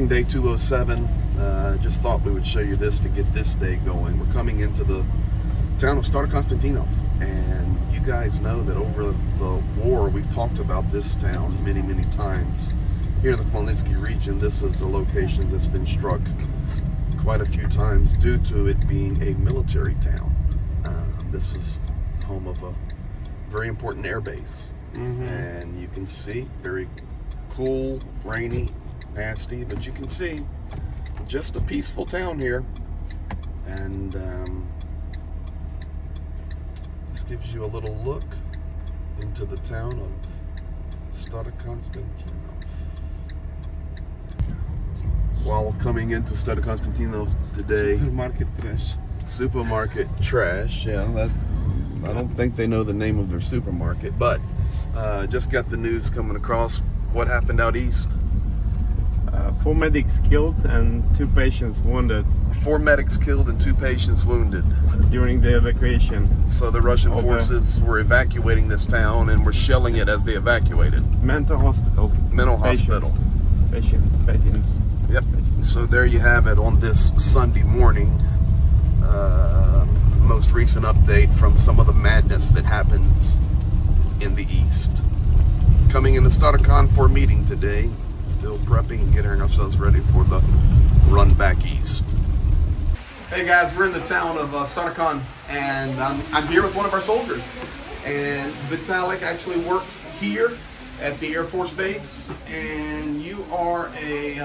morning, day 207. Just thought we would show you this to get this day going. We're coming into the town of Starokonstantinov, and you guys know that over the war, we've talked about this town many, many times. Here in the Khmelnytsky region, this is a location that's been struck quite a few times due to it being a military town. This is home of a very important air base. And you can see, very cool, rainy, nasty, but you can see just a peaceful town here. And this gives you a little look into the town of Starokonstantinov. While coming into Starokonstantinov today, supermarket trash. Yeah, that, I don't think they know the name of their supermarket, but just got the news coming across. What happened out east? 4 medics killed and 2 patients wounded. 4 medics killed and 2 patients wounded during the evacuation. So the Russian forces were evacuating this town and were shelling it as they evacuated. Mental hospital. Hospital. Patients. Yep. So there you have it on this Sunday morning. Most recent update from some of the madness that happens in the east. Coming in the Starokon for a meeting today. Still prepping and getting ourselves ready for the run back east. Hey guys, we're in the town of Starokon, and I'm here with one of our soldiers. And Vitalik actually works here at the Air Force Base, and you are a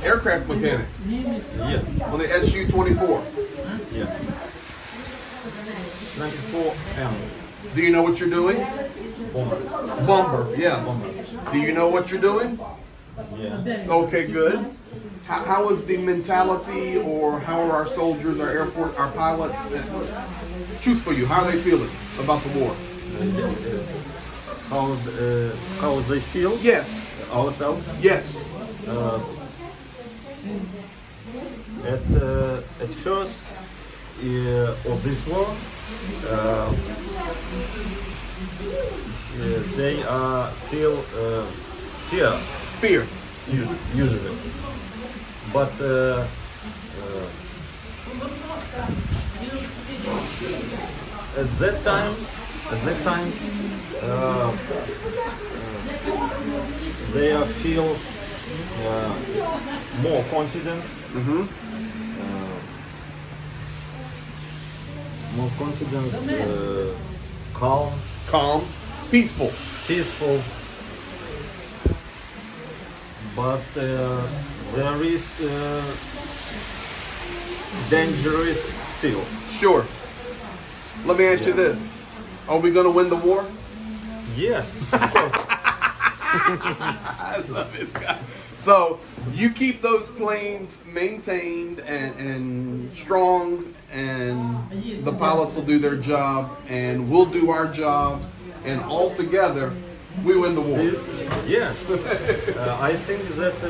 aircraft mechanic. Yeah. On the Su-24. Yeah. 94M. Do you know what you're doing? Bomber, yes. Bomber. Do you know what you're doing? Yeah. Okay, good. How is the mentality, or how are our soldiers, our Air Force, our pilots? Choose for you. How are they feeling about the war? How they feel? Yes. Ourselves? Yes. At first of this war, they feel fear. Fear. Usually, but at that time, they feel more confidence. More confidence, Calm. Peaceful. But there is dangerous still. Sure. Let me ask you this. Are we going to win the war? Yeah, of course. I love it, guys. So you keep those planes maintained and strong, and the pilots will do their job, and we'll do our job, and all together we win the war. Yeah. I think that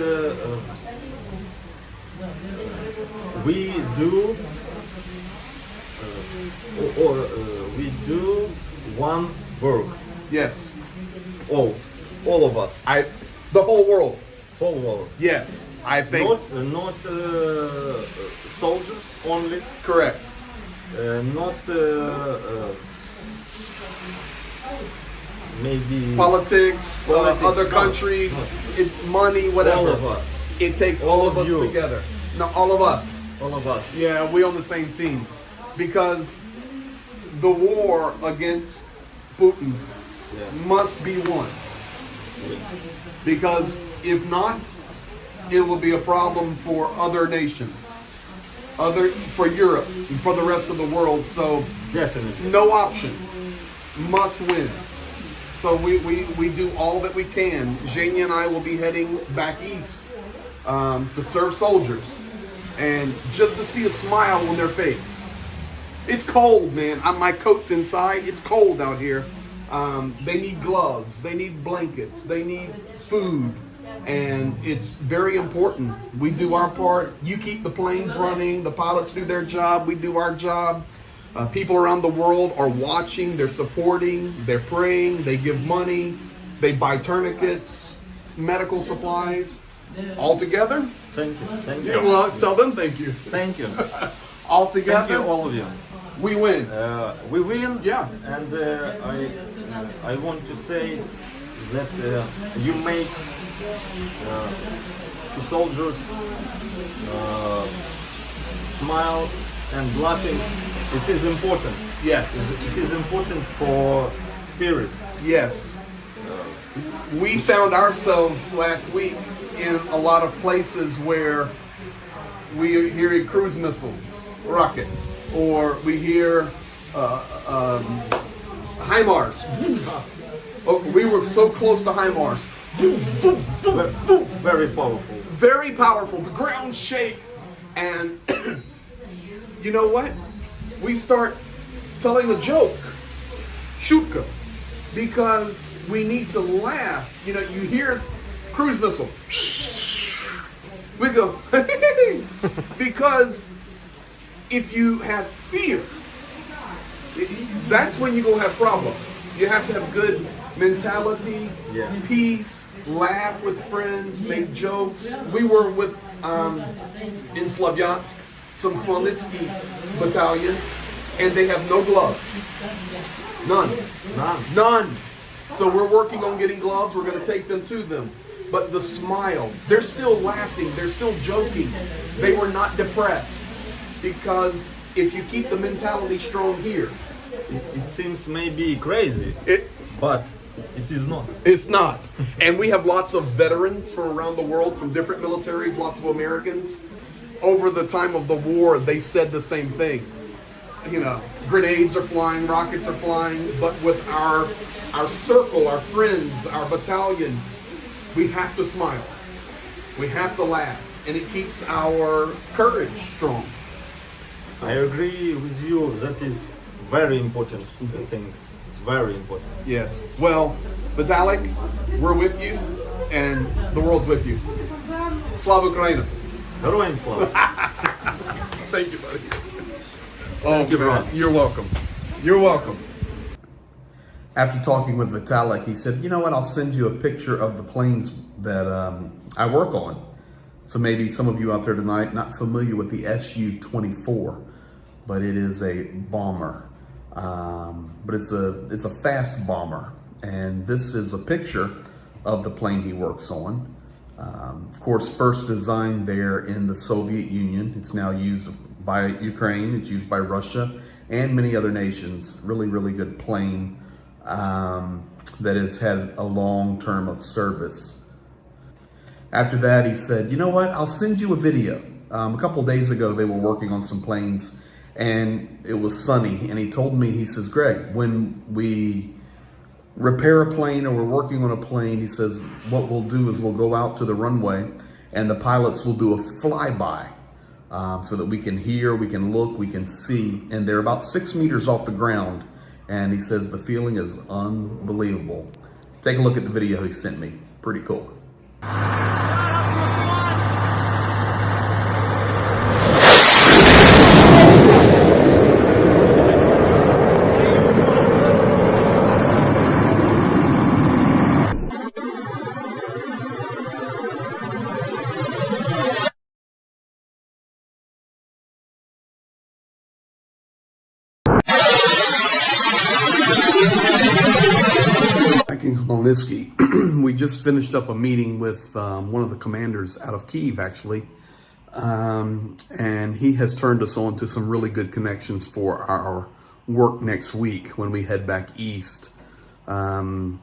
we do one work. Yes. All of us. The whole world. Whole world. Yes, I think. Not soldiers only. Correct. Not maybe Politics, other countries, money, whatever. All of us. It takes all of us together. No, all of us. All of us. Yeah, we on the same team, because the war against Putin must be won. Because if not, it will be a problem for other nations, for Europe, and for the rest of the world. So Definitely. no option, must win. So we do all that we can. Zhenya and I will be heading back east to serve soldiers, and just to see a smile on their face. It's cold, man. My coat's inside. It's cold out here. They need gloves, they need blankets, they need food, and it's very important. We do our part. You keep the planes running, the pilots do their job, we do our job. People around the world are watching, they're supporting, they're praying, they give money, they buy tourniquets, medical supplies. All together? Thank you. Thank you. Yeah, well, tell them thank you. Thank you. All Thank together, you, all of you. we win. We win. Yeah. And I want to say that you make the soldiers smiles and laughing. It is important. Yes, It is important for spirit. yes. We found ourselves last week in a lot of places where we are hearing cruise missiles, rocket, or we hear HIMARS. Oh, we were so close to HIMARS. Very powerful. Very powerful. The ground shake, and you know what? We start telling a joke, shutka, because we need to laugh. You know, you hear cruise missile, we go because if you have fear, that's when you gonna have problems. You have to have good mentality, Yeah. peace, laugh with friends, make jokes. We were with in Slavyansk, some Khmelnytsky battalion, and they have no gloves. None. None. So we're working on getting gloves. We're going to take them to them. But the smile, they're still laughing. They're still joking. They were not depressed. Because if you keep the mentality strong here, It seems maybe crazy, but it is not. it's not. And we have lots of veterans from around the world, from different militaries, lots of Americans. Over the time of the war, they said the same thing. You know, grenades are flying, rockets are flying, but with our circle, our friends, our battalion, we have to smile. We have to laugh, and it keeps our courage strong. I agree with you. That is very important things. Very important. Yes. Well, Vitalik, we're with you, and the world's with you. Slava Ukraina. Героям слава. Thank you, buddy. Thank you, man. bro. You're welcome. You're welcome. After talking with Vitalik, he said, you know what, I'll send you a picture of the planes that I work on. So maybe some of you out there tonight not familiar with the Su-24, but it is a bomber. But it's a fast bomber. And this is a picture of the plane he works on. Of course, first designed there in the Soviet Union. It's now used by Ukraine, it's used by Russia, and many other nations. Really, really good plane that has had a long term of service. After that, he said, you know what, I'll send you a video. A couple of days ago, they were working on some planes, and it was sunny, and he told me, he says, Greg, when we repair a plane or we're working on a plane, he says, what we'll do is we'll go out to the runway and the pilots will do a flyby so that we can hear, we can look, we can see, and they're about 6 meters off the ground. And he says the feeling is unbelievable. Take a look at the video he sent me. Pretty cool. King Khmelnytsky. We just finished up a meeting with one of the commanders out of Kyiv, actually, and he has turned us on to some really good connections for our work next week when we head back east in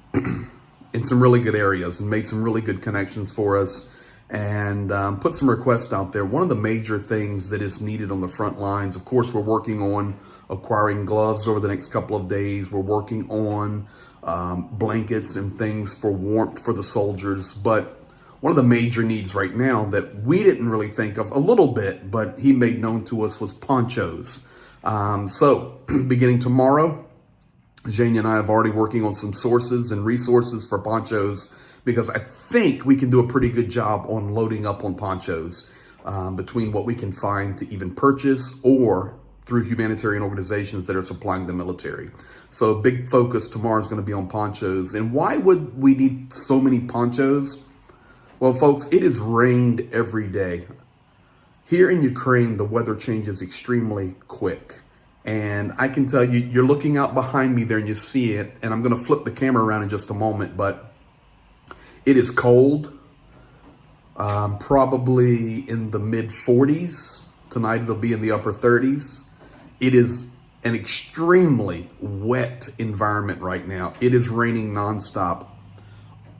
some really good areas, and made some really good connections for us, and put some requests out there. One of the major things that is needed on the front lines, of course, we're working on acquiring gloves over the next couple of days. We're working on blankets and things for warmth for the soldiers. But one of the major needs right now that we didn't really think of a little bit, but he made known to us, was ponchos. So beginning tomorrow, Zhenya and I have already working on some sources and resources for ponchos, because I think we can do a pretty good job on loading up on ponchos between what we can find to even purchase or through humanitarian organizations that are supplying the military. So a big focus tomorrow is going to be on ponchos. And why would we need so many ponchos? Well, folks, it has rained every day. Here in Ukraine, the weather changes extremely quick. And I can tell you, you're looking out behind me there and you see it. And I'm going to flip the camera around in just a moment, but it is cold, probably in the mid 40s. Tonight, it'll be in the upper 30s. It is an extremely wet environment right now. It is raining nonstop.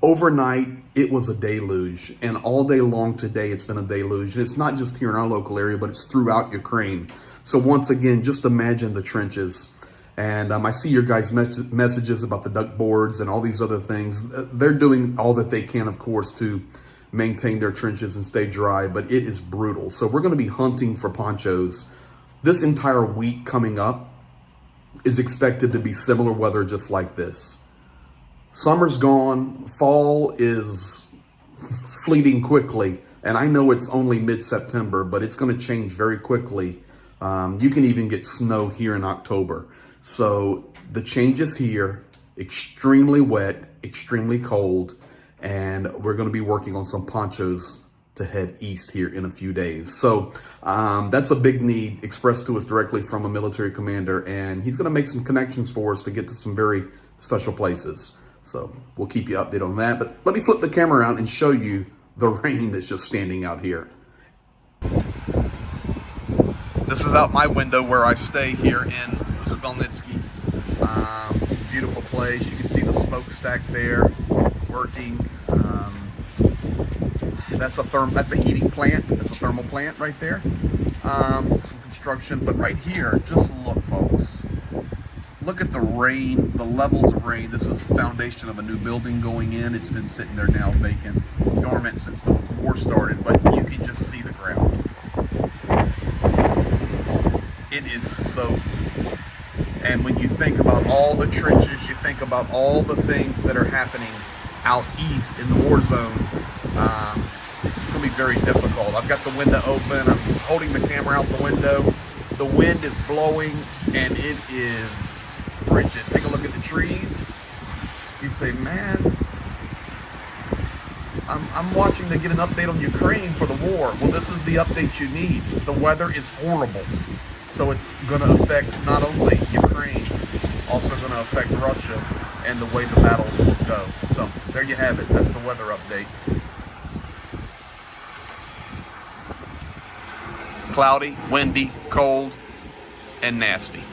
Overnight, it was a deluge, and all day long today, it's been a deluge. And it's not just here in our local area, but it's throughout Ukraine. So once again, just imagine the trenches. And I see your guys' messages about the duck boards and all these other things. They're doing all that they can, of course, to maintain their trenches and stay dry, but it is brutal. So we're going to be hunting for ponchos. This entire week coming up is expected to be similar weather just like this. Summer's gone, fall is fleeting quickly, and I know it's only mid-September, but it's going to change very quickly. You can even get snow here in October. So the change is here, extremely wet, extremely cold, and we're going to be working on some ponchos to head east here in a few days. So that's a big need expressed to us directly from a military commander, and he's going to make some connections for us to get to some very special places. So we'll keep you updated on that. But let me flip the camera around and show you the rain that's just standing out here. This is out my window where I stay here in Khmelnytskyi. Beautiful place. You can see the smokestack there working. That's a heating plant. That's a thermal plant right there. Some construction. But right here, just look, folks. Look at the rain, the levels of rain. This is the foundation of a new building going in. It's been sitting there now vacant, dormant since the war started, but you can just see the ground. It is soaked. And when you think about all the trenches, you think about all the things that are happening out east in the war zone, it's going to be very difficult. I've got the window open. I'm holding the camera out the window. The wind is blowing, and it is frigid. Take a look at the trees. You say, man, I'm watching to get an update on Ukraine for the war. Well, this is the update you need. The weather is horrible. So it's going to affect not only Ukraine, also going to affect Russia and the way the battles will go. So there you have it. That's the weather update. Cloudy, windy, cold, and nasty.